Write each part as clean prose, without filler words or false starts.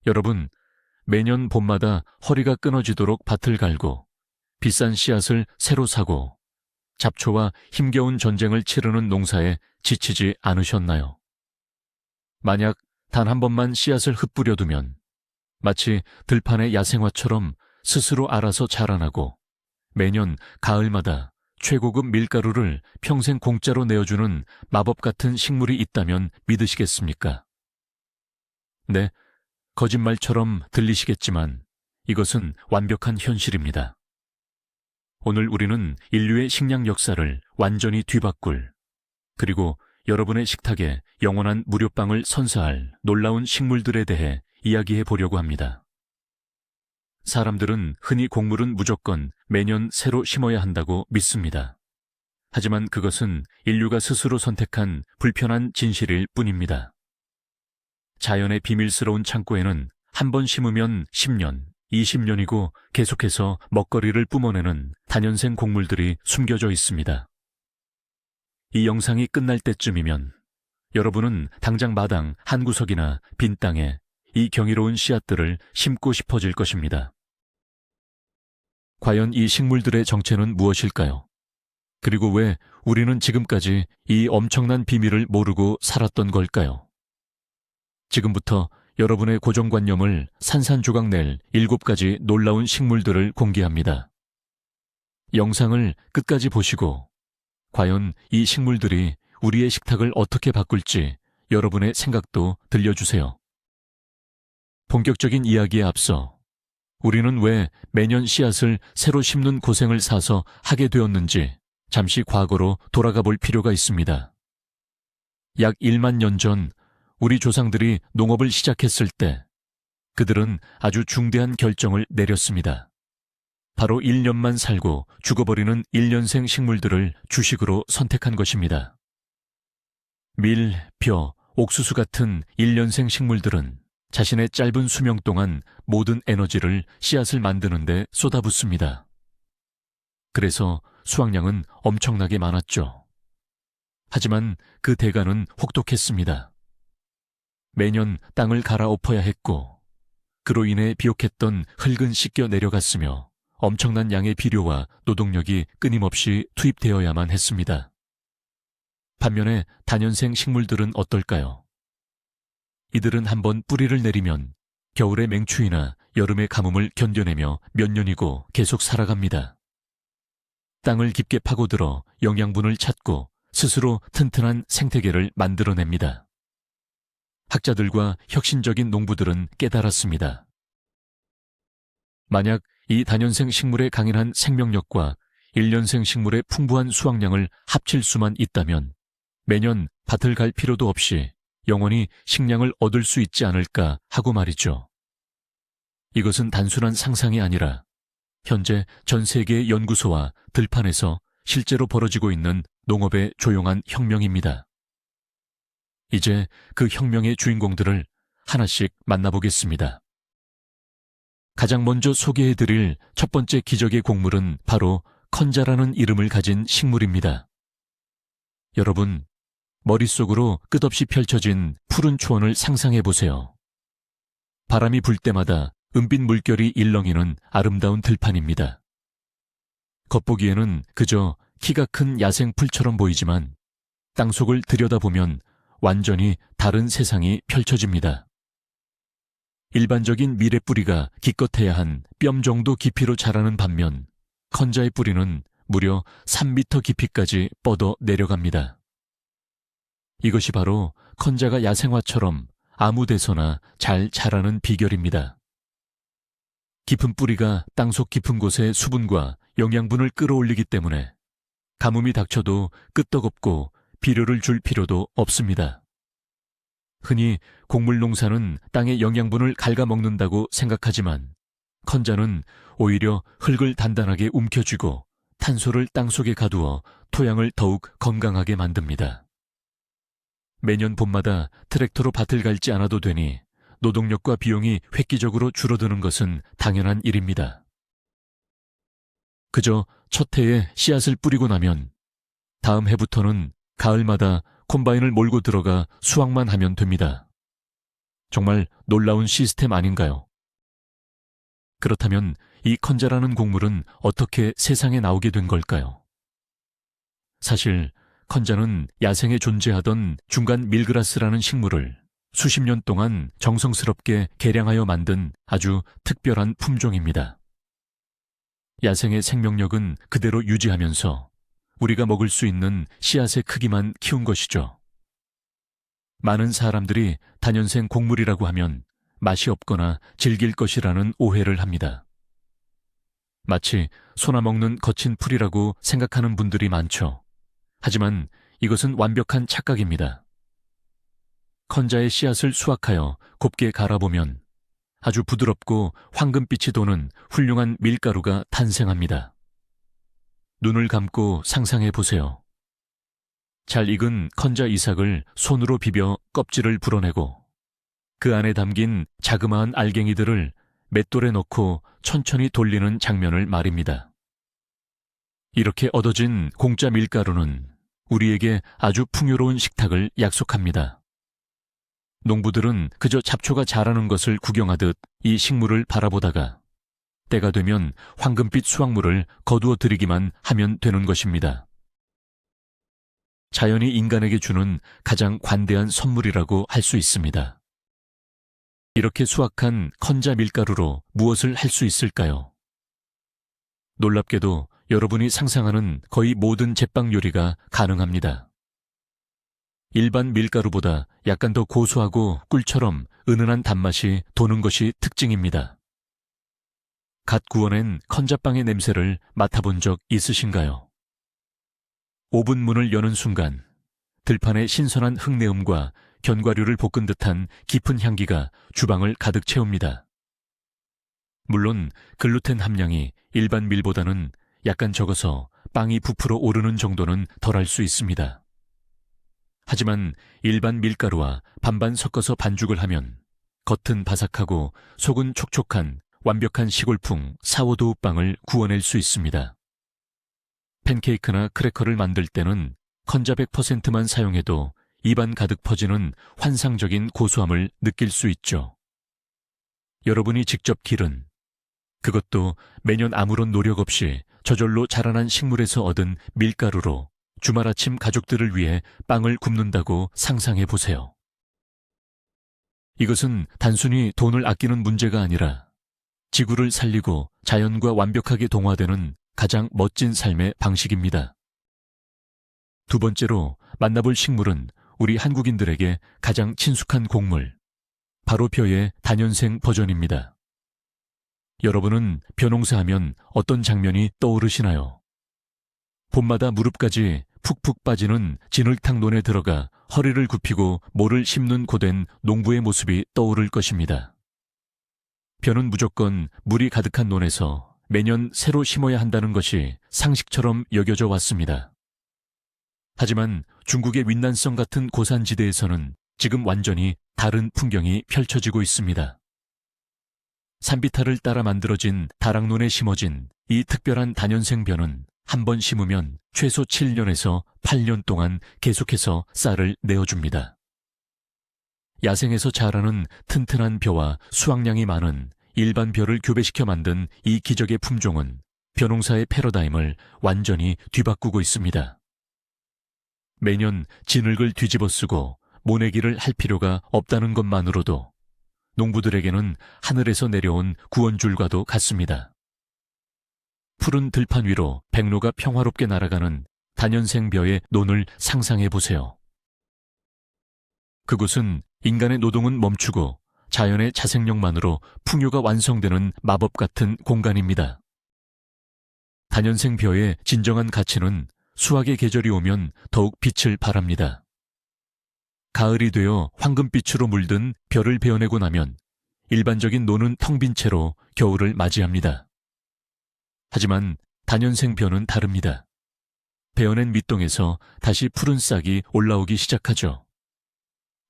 여러분, 매년 봄마다 허리가 끊어지도록 밭을 갈고 비싼 씨앗을 새로 사고 잡초와 힘겨운 전쟁을 치르는 농사에 지치지 않으셨나요? 만약 단 한 번만 씨앗을 흩뿌려두면 마치 들판의 야생화처럼 스스로 알아서 자라나고 매년 가을마다 최고급 밀가루를 평생 공짜로 내어주는 마법 같은 식물이 있다면 믿으시겠습니까? 네, 거짓말처럼 들리시겠지만 이것은 완벽한 현실입니다. 오늘 우리는 인류의 식량 역사를 완전히 뒤바꿀, 그리고 여러분의 식탁에 영원한 무료빵을 선사할 놀라운 식물들에 대해 이야기해 보려고 합니다. 사람들은 흔히 곡물은 무조건 매년 새로 심어야 한다고 믿습니다. 하지만 그것은 인류가 스스로 선택한 불편한 진실일 뿐입니다. 자연의 비밀스러운 창고에는 한 번 심으면 10년, 20년이고 계속해서 먹거리를 뿜어내는 다년생 곡물들이 숨겨져 있습니다. 이 영상이 끝날 때쯤이면 여러분은 당장 마당 한 구석이나 빈 땅에 이 경이로운 씨앗들을 심고 싶어질 것입니다. 과연 이 식물들의 정체는 무엇일까요? 그리고 왜 우리는 지금까지 이 엄청난 비밀을 모르고 살았던 걸까요? 지금부터 여러분의 고정관념을 산산조각 낼 7가지 놀라운 식물들을 공개합니다. 영상을 끝까지 보시고 과연 이 식물들이 우리의 식탁을 어떻게 바꿀지 여러분의 생각도 들려주세요. 본격적인 이야기에 앞서 우리는 왜 매년 씨앗을 새로 심는 고생을 사서 하게 되었는지 잠시 과거로 돌아가 볼 필요가 있습니다. 약 1만 년 전 우리 조상들이 농업을 시작했을 때 그들은 아주 중대한 결정을 내렸습니다. 바로 1년만 살고 죽어버리는 1년생 식물들을 주식으로 선택한 것입니다. 밀, 벼, 옥수수 같은 1년생 식물들은 자신의 짧은 수명 동안 모든 에너지를 씨앗을 만드는 데 쏟아붓습니다. 그래서 수확량은 엄청나게 많았죠. 하지만 그 대가는 혹독했습니다. 매년 땅을 갈아엎어야 했고 그로 인해 비옥했던 흙은 씻겨 내려갔으며 엄청난 양의 비료와 노동력이 끊임없이 투입되어야만 했습니다. 반면에 다년생 식물들은 어떨까요? 이들은 한번 뿌리를 내리면 겨울의 맹추위나 여름의 가뭄을 견뎌내며 몇 년이고 계속 살아갑니다. 땅을 깊게 파고들어 영양분을 찾고 스스로 튼튼한 생태계를 만들어냅니다. 학자들과 혁신적인 농부들은 깨달았습니다. 만약 이 다년생 식물의 강인한 생명력과 1년생 식물의 풍부한 수확량을 합칠 수만 있다면 매년 밭을 갈 필요도 없이 영원히 식량을 얻을 수 있지 않을까 하고 말이죠. 이것은 단순한 상상이 아니라 현재 전 세계의 연구소와 들판에서 실제로 벌어지고 있는 농업의 조용한 혁명입니다. 이제 그 혁명의 주인공들을 하나씩 만나보겠습니다. 가장 먼저 소개해드릴 첫 번째 기적의 곡물은 바로 컨자라는 이름을 가진 식물입니다. 여러분, 머릿속으로 끝없이 펼쳐진 푸른 초원을 상상해보세요. 바람이 불 때마다 은빛 물결이 일렁이는 아름다운 들판입니다. 겉보기에는 그저 키가 큰 야생 풀처럼 보이지만 땅속을 들여다보면 완전히 다른 세상이 펼쳐집니다. 일반적인 밀의 뿌리가 기껏해야 한 뼘 정도 깊이로 자라는 반면 컨자의 뿌리는 무려 3m 깊이까지 뻗어 내려갑니다. 이것이 바로 컨자가 야생화처럼 아무 데서나 잘 자라는 비결입니다. 깊은 뿌리가 땅속 깊은 곳의 수분과 영양분을 끌어올리기 때문에 가뭄이 닥쳐도 끄떡없고 비료를 줄 필요도 없습니다. 흔히 곡물 농사는 땅의 영양분을 갉아먹는다고 생각하지만 컨자는 오히려 흙을 단단하게 움켜쥐고 탄소를 땅속에 가두어 토양을 더욱 건강하게 만듭니다. 매년 봄마다 트랙터로 밭을 갈지 않아도 되니 노동력과 비용이 획기적으로 줄어드는 것은 당연한 일입니다. 그저 첫 해에 씨앗을 뿌리고 나면 다음 해부터는 가을마다 콤바인을 몰고 들어가 수확만 하면 됩니다. 정말 놀라운 시스템 아닌가요? 그렇다면 이 컨자라는 곡물은 어떻게 세상에 나오게 된 걸까요? 사실 컨자는 야생에 존재하던 중간 밀그라스라는 식물을 수십 년 동안 정성스럽게 개량하여 만든 아주 특별한 품종입니다. 야생의 생명력은 그대로 유지하면서 우리가 먹을 수 있는 씨앗의 크기만 키운 것이죠. 많은 사람들이 다년생 곡물이라고 하면 맛이 없거나 질길 것이라는 오해를 합니다. 마치 소나먹는 거친 풀이라고 생각하는 분들이 많죠. 하지만 이것은 완벽한 착각입니다. 컨자의 씨앗을 수확하여 곱게 갈아보면 아주 부드럽고 황금빛이 도는 훌륭한 밀가루가 탄생합니다. 눈을 감고 상상해 보세요. 잘 익은 컨자 이삭을 손으로 비벼 껍질을 불어내고 그 안에 담긴 자그마한 알갱이들을 맷돌에 넣고 천천히 돌리는 장면을 말입니다. 이렇게 얻어진 공짜 밀가루는 우리에게 아주 풍요로운 식탁을 약속합니다. 농부들은 그저 잡초가 자라는 것을 구경하듯 이 식물을 바라보다가 때가 되면 황금빛 수확물을 거두어 들이기만 하면 되는 것입니다. 자연이 인간에게 주는 가장 관대한 선물이라고 할 수 있습니다. 이렇게 수확한 컨자 밀가루로 무엇을 할 수 있을까요? 놀랍게도 여러분이 상상하는 거의 모든 제빵 요리가 가능합니다. 일반 밀가루보다 약간 더 고소하고 꿀처럼 은은한 단맛이 도는 것이 특징입니다. 갓 구워낸 컨자빵의 냄새를 맡아본 적 있으신가요? 오븐 문을 여는 순간 들판의 신선한 흙내음과 견과류를 볶은 듯한 깊은 향기가 주방을 가득 채웁니다. 물론 글루텐 함량이 일반 밀보다는 약간 적어서 빵이 부풀어 오르는 정도는 덜할 수 있습니다. 하지만 일반 밀가루와 반반 섞어서 반죽을 하면 겉은 바삭하고 속은 촉촉한 완벽한 시골풍 사워도우 빵을 구워낼 수 있습니다. 팬케이크나 크래커를 만들 때는 컨자 100%만 사용해도 입안 가득 퍼지는 환상적인 고소함을 느낄 수 있죠. 여러분이 직접 기른, 그것도 매년 아무런 노력 없이 저절로 자라난 식물에서 얻은 밀가루로 주말 아침 가족들을 위해 빵을 굽는다고 상상해 보세요. 이것은 단순히 돈을 아끼는 문제가 아니라 지구를 살리고 자연과 완벽하게 동화되는 가장 멋진 삶의 방식입니다. 두 번째로 만나볼 식물은 우리 한국인들에게 가장 친숙한 곡물, 바로 벼의 다년생 버전입니다. 여러분은 벼농사하면 어떤 장면이 떠오르시나요? 봄마다 무릎까지 푹푹 빠지는 진흙탕 논에 들어가 허리를 굽히고 모를 심는 고된 농부의 모습이 떠오를 것입니다. 벼는 무조건 물이 가득한 논에서 매년 새로 심어야 한다는 것이 상식처럼 여겨져 왔습니다. 하지만 중국의 윈난성 같은 고산지대에서는 지금 완전히 다른 풍경이 펼쳐지고 있습니다. 산비탈을 따라 만들어진 다락논에 심어진 이 특별한 다년생 벼는 한 번 심으면 최소 7년에서 8년 동안 계속해서 쌀을 내어줍니다. 야생에서 자라는 튼튼한 벼와 수확량이 많은 일반 벼를 교배시켜 만든 이 기적의 품종은 벼농사의 패러다임을 완전히 뒤바꾸고 있습니다. 매년 진흙을 뒤집어 쓰고 모내기를 할 필요가 없다는 것만으로도 농부들에게는 하늘에서 내려온 구원줄과도 같습니다. 푸른 들판 위로 백로가 평화롭게 날아가는 다년생 벼의 논을 상상해 보세요. 그곳은 인간의 노동은 멈추고 자연의 자생력만으로 풍요가 완성되는 마법 같은 공간입니다. 다년생 벼의 진정한 가치는 수확의 계절이 오면 더욱 빛을 발합니다. 가을이 되어 황금빛으로 물든 벼를 베어내고 나면 일반적인 논은 텅 빈 채로 겨울을 맞이합니다. 하지만 다년생 벼는 다릅니다. 베어낸 밑동에서 다시 푸른 싹이 올라오기 시작하죠.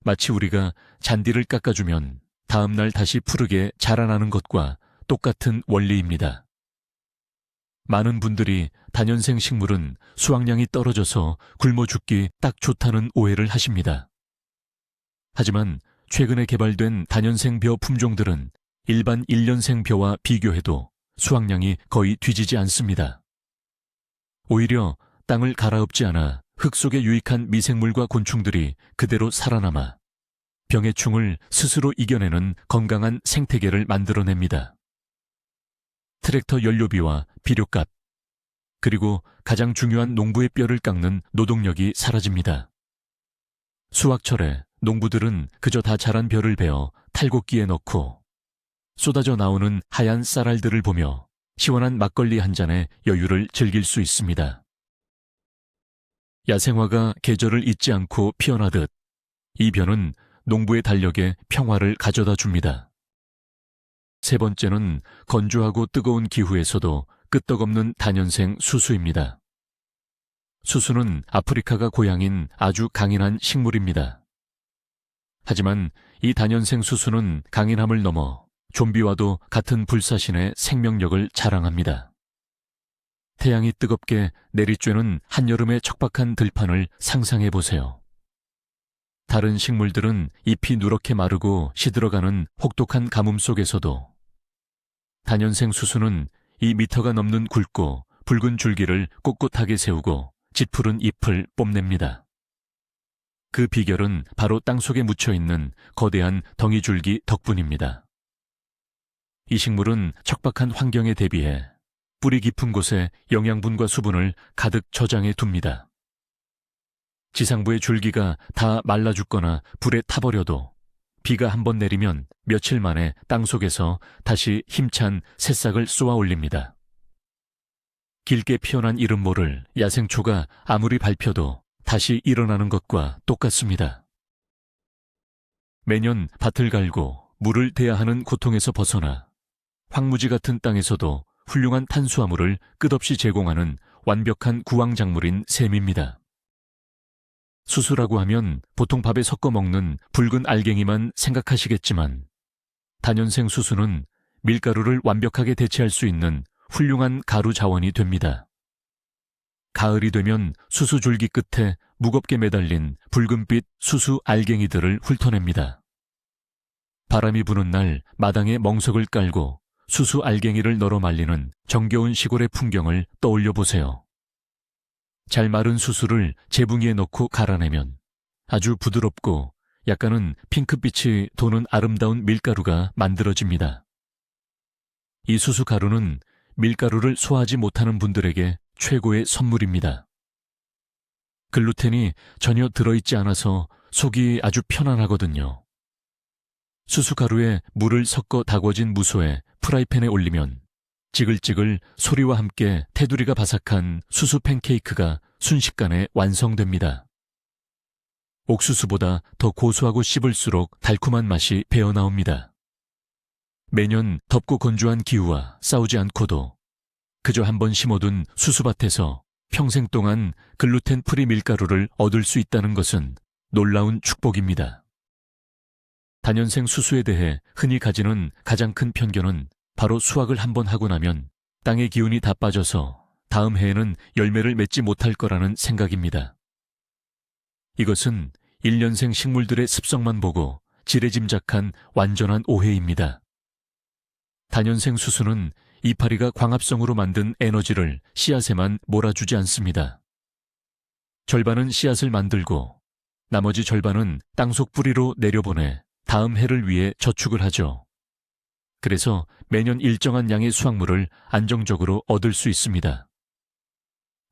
마치 우리가 잔디를 깎아주면 다음날 다시 푸르게 자라나는 것과 똑같은 원리입니다. 많은 분들이 다년생 식물은 수확량이 떨어져서 굶어 죽기 딱 좋다는 오해를 하십니다. 하지만 최근에 개발된 다년생 벼 품종들은 일반 1년생 벼와 비교해도 수확량이 거의 뒤지지 않습니다. 오히려 땅을 갈아엎지 않아 흙 속에 유익한 미생물과 곤충들이 그대로 살아남아 병해충을 스스로 이겨내는 건강한 생태계를 만들어냅니다. 트랙터 연료비와 비료값, 그리고 가장 중요한 농부의 뼈를 깎는 노동력이 사라집니다. 수확철에 농부들은 그저 다 자란 벼를 베어 탈곡기에 넣고 쏟아져 나오는 하얀 쌀알들을 보며 시원한 막걸리 한 잔의 여유를 즐길 수 있습니다. 야생화가 계절을 잊지 않고 피어나듯 이 벼는 농부의 달력에 평화를 가져다 줍니다. 세 번째는 건조하고 뜨거운 기후에서도 끄떡없는 다년생 수수입니다. 수수는 아프리카가 고향인 아주 강인한 식물입니다. 하지만 이 다년생 수수는 강인함을 넘어 좀비와도 같은 불사신의 생명력을 자랑합니다. 태양이 뜨겁게 내리쬐는 한여름의 척박한 들판을 상상해 보세요. 다른 식물들은 잎이 누렇게 마르고 시들어가는 혹독한 가뭄 속에서도 다년생 수수는 2미터가 넘는 굵고 붉은 줄기를 꼿꼿하게 세우고 짙푸른 잎을 뽐냅니다. 그 비결은 바로 땅속에 묻혀있는 거대한 덩이줄기 덕분입니다. 이 식물은 척박한 환경에 대비해 뿌리 깊은 곳에 영양분과 수분을 가득 저장해 둡니다. 지상부의 줄기가 다 말라 죽거나 불에 타버려도 비가 한번 내리면 며칠 만에 땅속에서 다시 힘찬 새싹을 쏘아 올립니다. 길게 피어난 이름 모를 야생초가 아무리 밟혀도 다시 일어나는 것과 똑같습니다. 매년 밭을 갈고 물을 대야 하는 고통에서 벗어나 황무지 같은 땅에서도 훌륭한 탄수화물을 끝없이 제공하는 완벽한 구황작물인 셈입니다. 수수라고 하면 보통 밥에 섞어 먹는 붉은 알갱이만 생각하시겠지만 다년생 수수는 밀가루를 완벽하게 대체할 수 있는 훌륭한 가루 자원이 됩니다. 가을이 되면 수수 줄기 끝에 무겁게 매달린 붉은빛 수수 알갱이들을 훑어냅니다. 바람이 부는 날 마당에 멍석을 깔고 수수 알갱이를 널어 말리는 정겨운 시골의 풍경을 떠올려 보세요. 잘 마른 수수를 재붕이에 넣고 갈아내면 아주 부드럽고 약간은 핑크빛이 도는 아름다운 밀가루가 만들어집니다. 이 수수 가루는 밀가루를 소화하지 못하는 분들에게 최고의 선물입니다. 글루텐이 전혀 들어있지 않아서 속이 아주 편안하거든요. 수수 가루에 물을 섞어 다궈진 무소에 프라이팬에 올리면 지글지글 소리와 함께 테두리가 바삭한 수수 팬케이크가 순식간에 완성됩니다. 옥수수보다 더 고소하고 씹을수록 달콤한 맛이 배어나옵니다. 매년 덥고 건조한 기후와 싸우지 않고도 그저 한번 심어둔 수수밭에서 평생 동안 글루텐 프리 밀가루를 얻을 수 있다는 것은 놀라운 축복입니다. 다년생 수수에 대해 흔히 가지는 가장 큰 편견은 바로 수확을 한번 하고 나면 땅의 기운이 다 빠져서 다음 해에는 열매를 맺지 못할 거라는 생각입니다. 이것은 1년생 식물들의 습성만 보고 지레짐작한 완전한 오해입니다. 다년생 수수는 이파리가 광합성으로 만든 에너지를 씨앗에만 몰아주지 않습니다. 절반은 씨앗을 만들고 나머지 절반은 땅속 뿌리로 내려보내 다음 해를 위해 저축을 하죠. 그래서 매년 일정한 양의 수확물을 안정적으로 얻을 수 있습니다.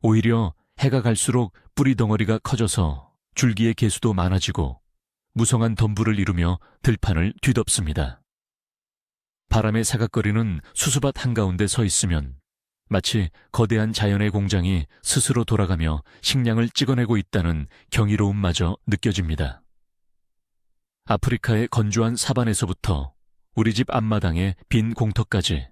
오히려 해가 갈수록 뿌리 덩어리가 커져서 줄기의 개수도 많아지고 무성한 덤불을 이루며 들판을 뒤덮습니다. 바람에 사각거리는 수수밭 한가운데 서 있으면 마치 거대한 자연의 공장이 스스로 돌아가며 식량을 찍어내고 있다는 경이로움마저 느껴집니다. 아프리카의 건조한 사반에서부터 우리 집 앞마당의 빈 공터까지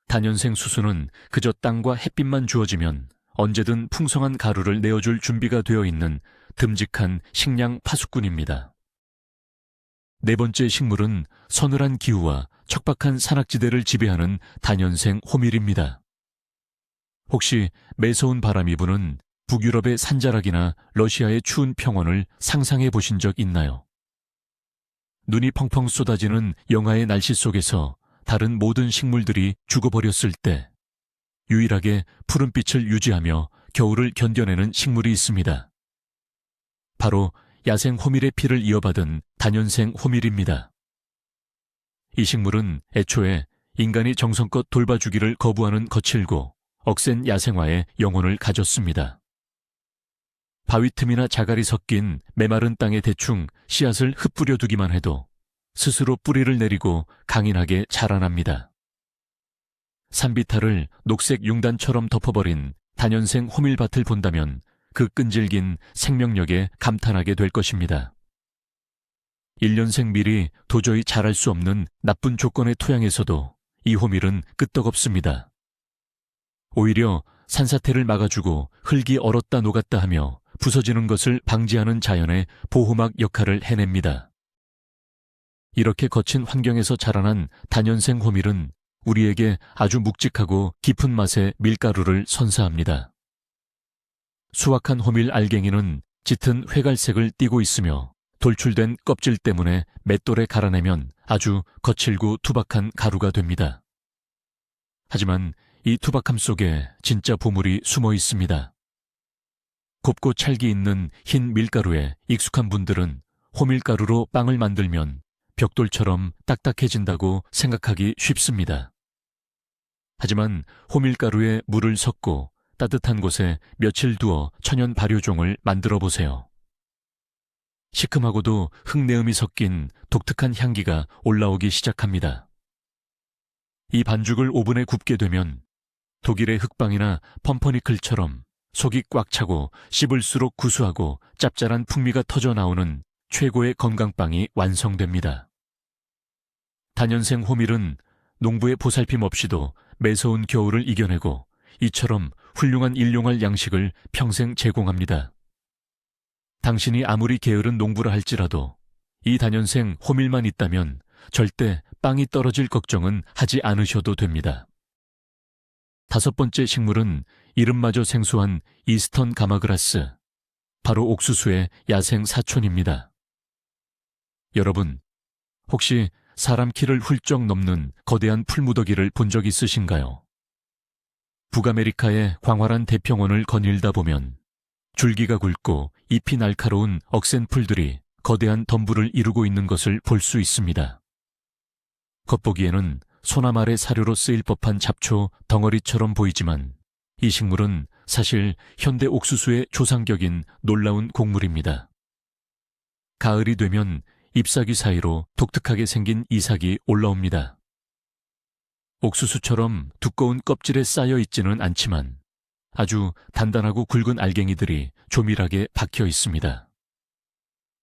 다년생 수수는 그저 땅과 햇빛만 주어지면 언제든 풍성한 가루를 내어줄 준비가 되어 있는 듬직한 식량 파수꾼입니다. 네 번째 식물은 서늘한 기후와 척박한 산악지대를 지배하는 다년생 호밀입니다. 혹시 매서운 바람이 부는 북유럽의 산자락이나 러시아의 추운 평원을 상상해 보신 적 있나요? 눈이 펑펑 쏟아지는 영하의 날씨 속에서 다른 모든 식물들이 죽어버렸을 때 유일하게 푸른빛을 유지하며 겨울을 견뎌내는 식물이 있습니다. 바로 야생 호밀의 피를 이어받은 다년생 호밀입니다. 이 식물은 애초에 인간이 정성껏 돌봐주기를 거부하는 거칠고 억센 야생화에 영혼을 가졌습니다. 바위 틈이나 자갈이 섞인 메마른 땅에 대충 씨앗을 흩뿌려 두기만 해도 스스로 뿌리를 내리고 강인하게 자라납니다. 산비탈을 녹색 융단처럼 덮어버린 다년생 호밀밭을 본다면 그 끈질긴 생명력에 감탄하게 될 것입니다. 1년생 밀이 도저히 자랄 수 없는 나쁜 조건의 토양에서도 이 호밀은 끄떡없습니다. 오히려 산사태를 막아주고 흙이 얼었다 녹았다 하며 부서지는 것을 방지하는 자연의 보호막 역할을 해냅니다. 이렇게 거친 환경에서 자라난 다년생 호밀은 우리에게 아주 묵직하고 깊은 맛의 밀가루를 선사합니다. 수확한 호밀 알갱이는 짙은 회갈색을 띠고 있으며 돌출된 껍질 때문에 맷돌에 갈아내면 아주 거칠고 투박한 가루가 됩니다. 하지만 이 투박함 속에 진짜 보물이 숨어 있습니다. 곱고 찰기 있는 흰 밀가루에 익숙한 분들은 호밀가루로 빵을 만들면 벽돌처럼 딱딱해진다고 생각하기 쉽습니다. 하지만 호밀가루에 물을 섞고 따뜻한 곳에 며칠 두어 천연 발효종을 만들어 보세요. 시큼하고도 흙내음이 섞인 독특한 향기가 올라오기 시작합니다. 이 반죽을 오븐에 굽게 되면 독일의 흑빵이나 펌퍼니클처럼 속이 꽉 차고 씹을수록 구수하고 짭짤한 풍미가 터져 나오는 최고의 건강빵이 완성됩니다. 다년생 호밀은 농부의 보살핌 없이도 매서운 겨울을 이겨내고 이처럼 훌륭한 일용할 양식을 평생 제공합니다. 당신이 아무리 게으른 농부라 할지라도 이 다년생 호밀만 있다면 절대 빵이 떨어질 걱정은 하지 않으셔도 됩니다. 5번째 식물은 이름마저 생소한 이스턴 가마그라스, 바로 옥수수의 야생 사촌입니다. 여러분, 혹시 사람 키를 훌쩍 넘는 거대한 풀무더기를 본 적 있으신가요? 북아메리카의 광활한 대평원을 거닐다 보면 줄기가 굵고 잎이 날카로운 억센 풀들이 거대한 덤불을 이루고 있는 것을 볼 수 있습니다. 겉보기에는 소나말의 사료로 쓰일 법한 잡초 덩어리처럼 보이지만 이 식물은 사실 현대 옥수수의 조상격인 놀라운 곡물입니다. 가을이 되면 잎사귀 사이로 독특하게 생긴 이삭이 올라옵니다. 옥수수처럼 두꺼운 껍질에 쌓여 있지는 않지만 아주 단단하고 굵은 알갱이들이 조밀하게 박혀 있습니다.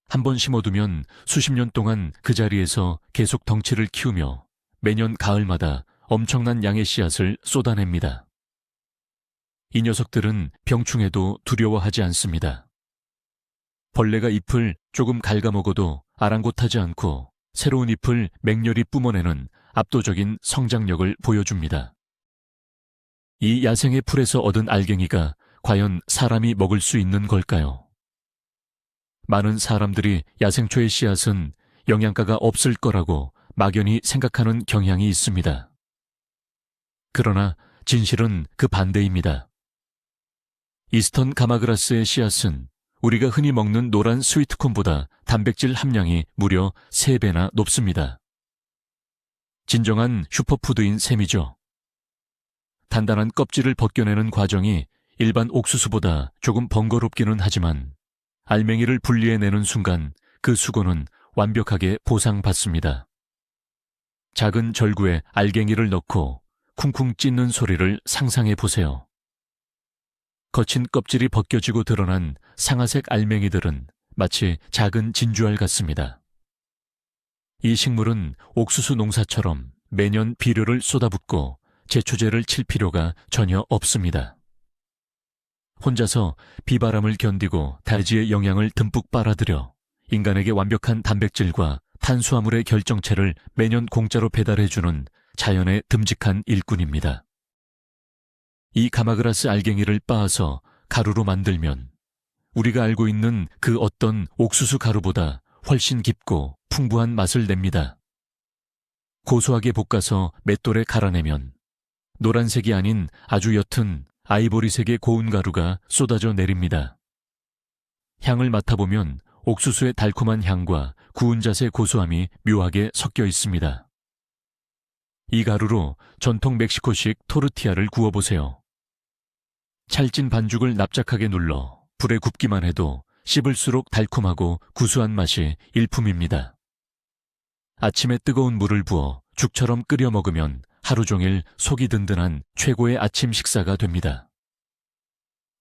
한번 심어두면 수십 년 동안 그 자리에서 계속 덩치를 키우며 매년 가을마다 엄청난 양의 씨앗을 쏟아냅니다. 이 녀석들은 병충해도 두려워하지 않습니다. 벌레가 잎을 조금 갉아먹어도 아랑곳하지 않고 새로운 잎을 맹렬히 뿜어내는 압도적인 성장력을 보여줍니다. 이 야생의 풀에서 얻은 알갱이가 과연 사람이 먹을 수 있는 걸까요? 많은 사람들이 야생초의 씨앗은 영양가가 없을 거라고 막연히 생각하는 경향이 있습니다. 그러나 진실은 그 반대입니다. 이스턴 가마그라스의 씨앗은 우리가 흔히 먹는 노란 스위트콘보다 단백질 함량이 무려 3배나 높습니다. 진정한 슈퍼푸드인 셈이죠. 단단한 껍질을 벗겨내는 과정이 일반 옥수수보다 조금 번거롭기는 하지만 알맹이를 분리해내는 순간 그 수고는 완벽하게 보상받습니다. 작은 절구에 알갱이를 넣고 쿵쿵 찢는 소리를 상상해 보세요. 거친 껍질이 벗겨지고 드러난 상아색 알맹이들은 마치 작은 진주알 같습니다. 이 식물은 옥수수 농사처럼 매년 비료를 쏟아붓고 제초제를 칠 필요가 전혀 없습니다. 혼자서 비바람을 견디고 다지의 영양을 듬뿍 빨아들여 인간에게 완벽한 단백질과 탄수화물의 결정체를 매년 공짜로 배달해주는 자연의 듬직한 일꾼입니다. 이 가마그라스 알갱이를 빻아서 가루로 만들면 우리가 알고 있는 그 어떤 옥수수 가루보다 훨씬 깊고 풍부한 맛을 냅니다. 고소하게 볶아서 맷돌에 갈아내면 노란색이 아닌 아주 옅은 아이보리색의 고운 가루가 쏟아져 내립니다. 향을 맡아보면 옥수수의 달콤한 향과 구운 잣의 고소함이 묘하게 섞여 있습니다. 이 가루로 전통 멕시코식 토르티아를 구워보세요. 찰진 반죽을 납작하게 눌러 불에 굽기만 해도 씹을수록 달콤하고 구수한 맛이 일품입니다. 아침에 뜨거운 물을 부어 죽처럼 끓여 먹으면 하루 종일 속이 든든한 최고의 아침 식사가 됩니다.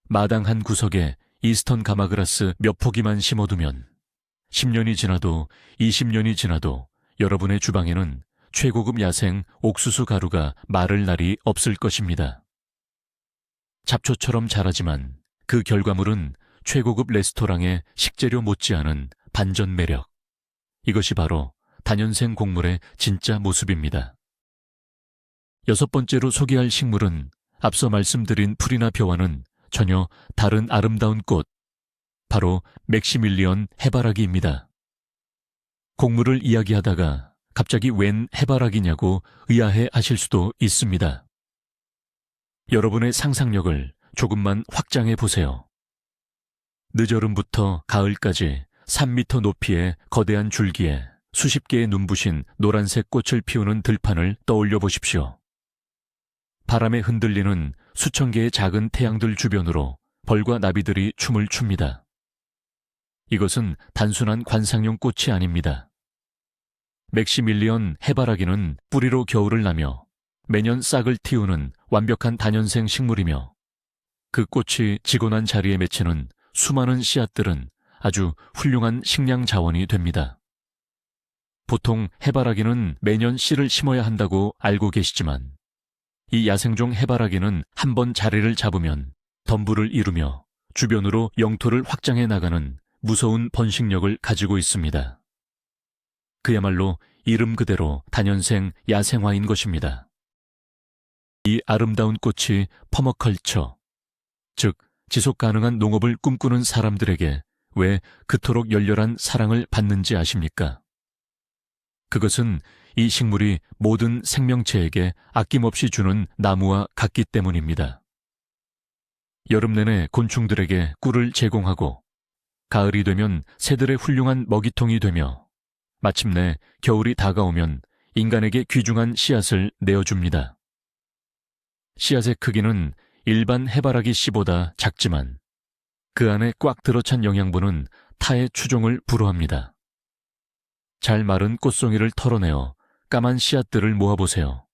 마당 한 구석에 이스턴 가마그라스 몇 포기만 심어두면 10년이 지나도 20년이 지나도 여러분의 주방에는 최고급 야생 옥수수 가루가 마를 날이 없을 것입니다. 잡초처럼 자라지만 그 결과물은 최고급 레스토랑의 식재료 못지않은 반전 매력. 이것이 바로 다년생 곡물의 진짜 모습입니다. 6번째로 소개할 식물은 앞서 말씀드린 풀이나 벼와는 전혀 다른 아름다운 꽃, 바로 맥시밀리언 해바라기입니다. 곡물을 이야기하다가 갑자기 웬 해바라기냐고 의아해 하실 수도 있습니다. 여러분의 상상력을 조금만 확장해 보세요. 늦여름부터 가을까지 3m 높이의 거대한 줄기에 수십 개의 눈부신 노란색 꽃을 피우는 들판을 떠올려 보십시오. 바람에 흔들리는 수천 개의 작은 태양들 주변으로 벌과 나비들이 춤을 춥니다. 이것은 단순한 관상용 꽃이 아닙니다. 맥시밀리언 해바라기는 뿌리로 겨울을 나며 매년 싹을 틔우는 완벽한 다년생 식물이며 그 꽃이 지고 난 자리에 맺히는 수많은 씨앗들은 아주 훌륭한 식량 자원이 됩니다. 보통 해바라기는 매년 씨를 심어야 한다고 알고 계시지만 이 야생종 해바라기는 한번 자리를 잡으면 덤불을 이루며 주변으로 영토를 확장해 나가는 무서운 번식력을 가지고 있습니다. 그야말로 이름 그대로 다년생 야생화인 것입니다. 이 아름다운 꽃이 퍼머컬처, 즉 지속 가능한 농업을 꿈꾸는 사람들에게 왜 그토록 열렬한 사랑을 받는지 아십니까? 그것은 이 식물이 모든 생명체에게 아낌없이 주는 나무와 같기 때문입니다. 여름 내내 곤충들에게 꿀을 제공하고 가을이 되면 새들의 훌륭한 먹이통이 되며 마침내 겨울이 다가오면 인간에게 귀중한 씨앗을 내어줍니다. 씨앗의 크기는 일반 해바라기 씨보다 작지만 그 안에 꽉 들어찬 영양분은 타의 추종을 불허합니다. 잘 마른 꽃송이를 털어내어 까만 씨앗들을 모아보세요.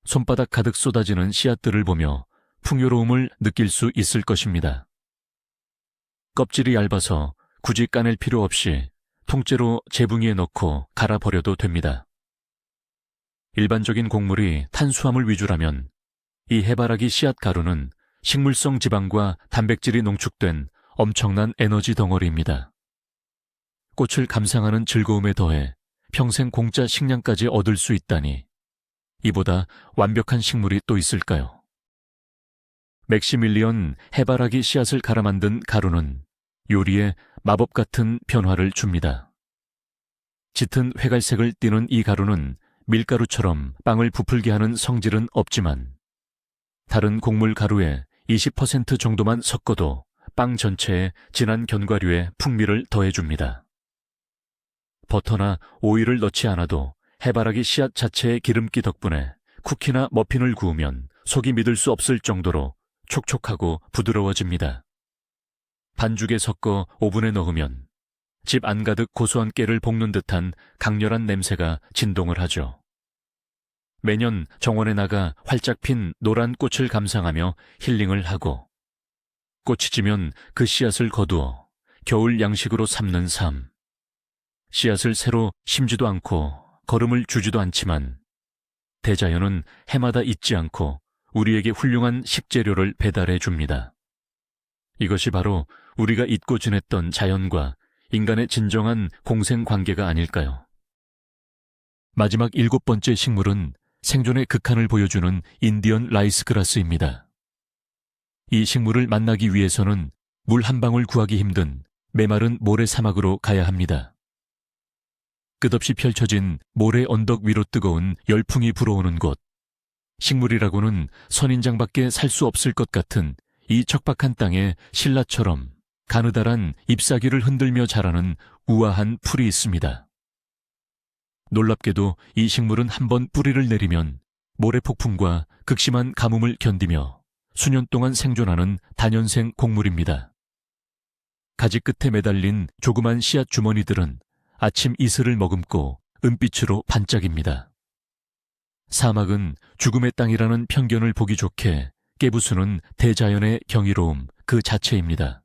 손바닥 가득 쏟아지는 씨앗들을 보며 풍요로움을 느낄 수 있을 것입니다. 껍질이 얇아서 굳이 까낼 필요 없이 통째로 재붕이에 넣고 갈아버려도 됩니다. 일반적인 곡물이 탄수화물 위주라면 이 해바라기 씨앗 가루는 식물성 지방과 단백질이 농축된 엄청난 에너지 덩어리입니다. 꽃을 감상하는 즐거움에 더해 평생 공짜 식량까지 얻을 수 있다니 이보다 완벽한 식물이 또 있을까요? 맥시밀리언 해바라기 씨앗을 갈아 만든 가루는 요리에 마법 같은 변화를 줍니다. 짙은 회갈색을 띠는 이 가루는 밀가루처럼 빵을 부풀게 하는 성질은 없지만 다른 곡물 가루에 20% 정도만 섞어도 빵 전체에 진한 견과류의 풍미를 더해줍니다. 버터나 오일을 넣지 않아도 해바라기 씨앗 자체의 기름기 덕분에 쿠키나 머핀을 구우면 속이 믿을 수 없을 정도로 촉촉하고 부드러워집니다. 반죽에 섞어 오븐에 넣으면 집 안가득 고소한 깨를 볶는 듯한 강렬한 냄새가 진동을 하죠. 매년 정원에 나가 활짝 핀 노란 꽃을 감상하며 힐링을 하고 꽃이 지면 그 씨앗을 거두어 겨울 양식으로 삼는 삶. 씨앗을 새로 심지도 않고 거름을 주지도 않지만 대자연은 해마다 잊지 않고 우리에게 훌륭한 식재료를 배달해 줍니다. 이것이 바로 우리가 잊고 지냈던 자연과 인간의 진정한 공생관계가 아닐까요? 마지막 7번째 식물은 생존의 극한을 보여주는 인디언 라이스그라스입니다. 이 식물을 만나기 위해서는 물 한 방울 구하기 힘든 메마른 모래 사막으로 가야 합니다. 끝없이 펼쳐진 모래 언덕 위로 뜨거운 열풍이 불어오는 곳. 식물이라고는 선인장밖에 살 수 없을 것 같은 이 척박한 땅에 신라처럼 가느다란 잎사귀를 흔들며 자라는 우아한 풀이 있습니다. 놀랍게도 이 식물은 한번 뿌리를 내리면 모래폭풍과 극심한 가뭄을 견디며 수년 동안 생존하는 다년생 곡물입니다. 가지 끝에 매달린 조그만 씨앗 주머니들은 아침 이슬을 머금고 은빛으로 반짝입니다. 사막은 죽음의 땅이라는 편견을 보기 좋게 깨부수는 대자연의 경이로움 그 자체입니다.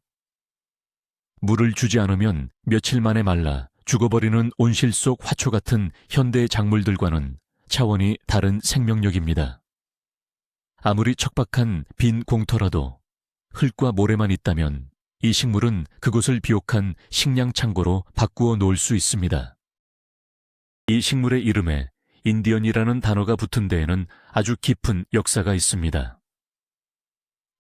물을 주지 않으면 며칠 만에 말라 죽어버리는 온실 속 화초 같은 현대의 작물들과는 차원이 다른 생명력입니다. 아무리 척박한 빈 공터라도 흙과 모래만 있다면 이 식물은 그곳을 비옥한 식량 창고로 바꾸어 놓을 수 있습니다. 이 식물의 이름에 인디언이라는 단어가 붙은 데에는 아주 깊은 역사가 있습니다.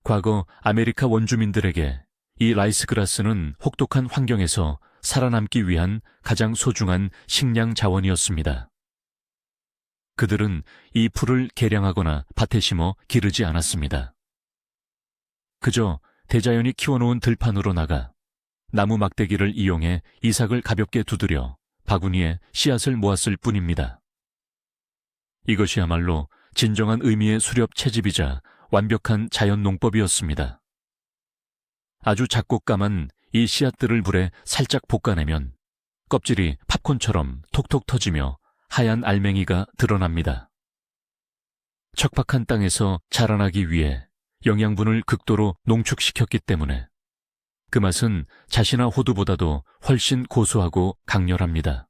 과거 아메리카 원주민들에게 이 라이스그라스는 혹독한 환경에서 살아남기 위한 가장 소중한 식량 자원이었습니다. 그들은 이 풀을 개량하거나 밭에 심어 기르지 않았습니다. 그저 대자연이 키워놓은 들판으로 나가 나무 막대기를 이용해 이삭을 가볍게 두드려 바구니에 씨앗을 모았을 뿐입니다. 이것이야말로 진정한 의미의 수렵 채집이자 완벽한 자연 농법이었습니다. 아주 작고 까만 이 씨앗들을 불에 살짝 볶아내면 껍질이 팝콘처럼 톡톡 터지며 하얀 알맹이가 드러납니다. 척박한 땅에서 자라나기 위해 영양분을 극도로 농축시켰기 때문에 그 맛은 잣이나 호두보다도 훨씬 고소하고 강렬합니다.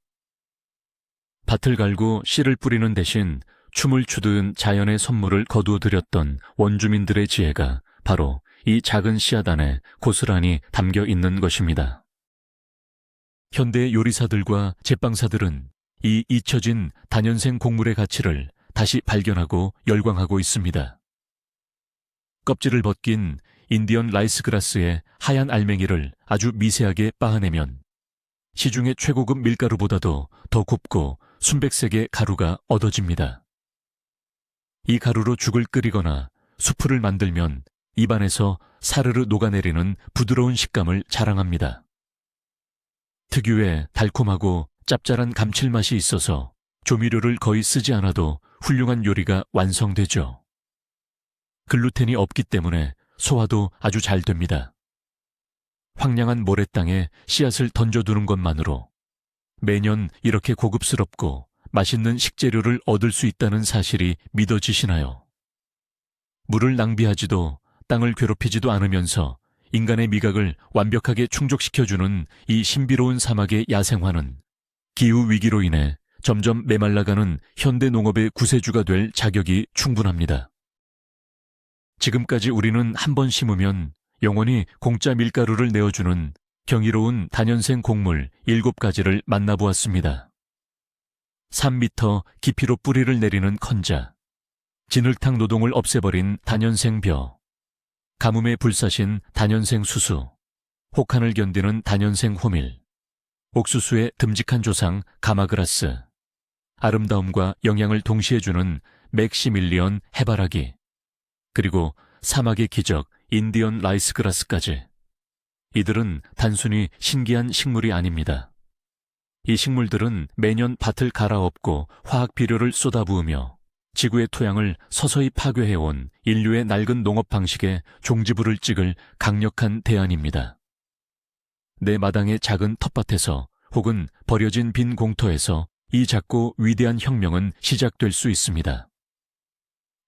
밭을 갈고 씨를 뿌리는 대신 춤을 추듯 자연의 선물을 거두어들였던 원주민들의 지혜가 바로 이 작은 씨앗 안에 고스란히 담겨 있는 것입니다. 현대 요리사들과 제빵사들은 이 잊혀진 다년생 곡물의 가치를 다시 발견하고 열광하고 있습니다. 껍질을 벗긴 인디언 라이스그라스의 하얀 알맹이를 아주 미세하게 빻아내면 시중의 최고급 밀가루보다도 더 곱고 순백색의 가루가 얻어집니다. 이 가루로 죽을 끓이거나 수프를 만들면 입안에서 사르르 녹아내리는 부드러운 식감을 자랑합니다. 특유의 달콤하고 짭짤한 감칠맛이 있어서 조미료를 거의 쓰지 않아도 훌륭한 요리가 완성되죠. 글루텐이 없기 때문에 소화도 아주 잘 됩니다. 황량한 모래땅에 씨앗을 던져두는 것만으로 매년 이렇게 고급스럽고 맛있는 식재료를 얻을 수 있다는 사실이 믿어지시나요? 물을 낭비하지도 땅을 괴롭히지도 않으면서 인간의 미각을 완벽하게 충족시켜주는 이 신비로운 사막의 야생화는 기후위기로 인해 점점 메말라가는 현대 농업의 구세주가 될 자격이 충분합니다. 지금까지 우리는 한 번 심으면 영원히 공짜 밀가루를 내어주는 경이로운 다년생 곡물 7가지를 만나보았습니다. 3m 깊이로 뿌리를 내리는 컨자, 진흙탕 노동을 없애버린 다년생 벼, 가뭄에 불사신 다년생 수수, 혹한을 견디는 다년생 호밀, 옥수수의 듬직한 조상 가마그라스, 아름다움과 영양을 동시에 주는 맥시밀리언 해바라기, 그리고 사막의 기적 인디언 라이스그라스까지. 이들은 단순히 신기한 식물이 아닙니다. 이 식물들은 매년 밭을 갈아엎고 화학 비료를 쏟아부으며 지구의 토양을 서서히 파괴해온 인류의 낡은 농업 방식에 종지부를 찍을 강력한 대안입니다. 내 마당의 작은 텃밭에서 혹은 버려진 빈 공터에서 이 작고 위대한 혁명은 시작될 수 있습니다.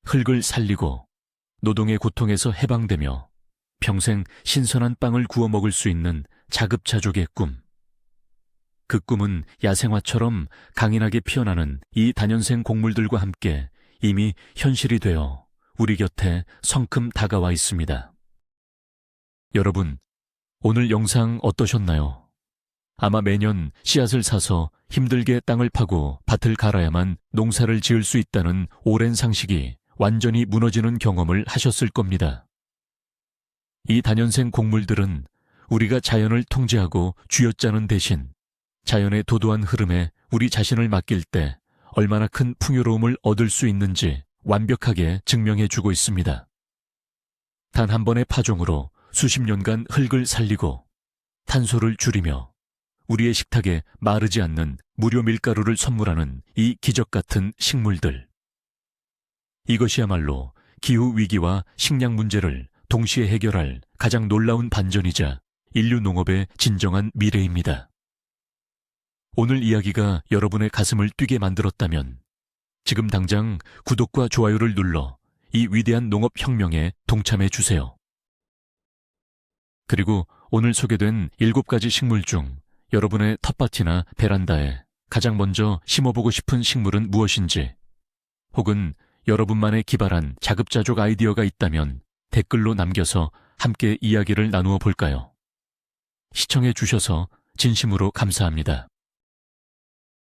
흙을 살리고 노동의 고통에서 해방되며 평생 신선한 빵을 구워 먹을 수 있는 자급자족의 꿈. 그 꿈은 야생화처럼 강인하게 피어나는 이 다년생 곡물들과 함께 이미 현실이 되어 우리 곁에 성큼 다가와 있습니다. 여러분, 오늘 영상 어떠셨나요? 아마 매년 씨앗을 사서 힘들게 땅을 파고 밭을 갈아야만 농사를 지을 수 있다는 오랜 상식이 완전히 무너지는 경험을 하셨을 겁니다. 이 다년생 곡물들은 우리가 자연을 통제하고 쥐어짜는 대신 자연의 도도한 흐름에 우리 자신을 맡길 때 얼마나 큰 풍요로움을 얻을 수 있는지 완벽하게 증명해 주고 있습니다. 단 한 번의 파종으로 수십 년간 흙을 살리고 탄소를 줄이며 우리의 식탁에 마르지 않는 무료 밀가루를 선물하는 이 기적 같은 식물들. 이것이야말로 기후위기와 식량 문제를 동시에 해결할 가장 놀라운 반전이자 인류 농업의 진정한 미래입니다. 오늘 이야기가 여러분의 가슴을 뛰게 만들었다면 지금 당장 구독과 좋아요를 눌러 이 위대한 농업혁명에 동참해 주세요. 그리고 오늘 소개된 7가지 식물 중 여러분의 텃밭이나 베란다에 가장 먼저 심어보고 싶은 식물은 무엇인지, 혹은 여러분만의 기발한 자급자족 아이디어가 있다면 댓글로 남겨서 함께 이야기를 나누어 볼까요? 시청해 주셔서 진심으로 감사합니다.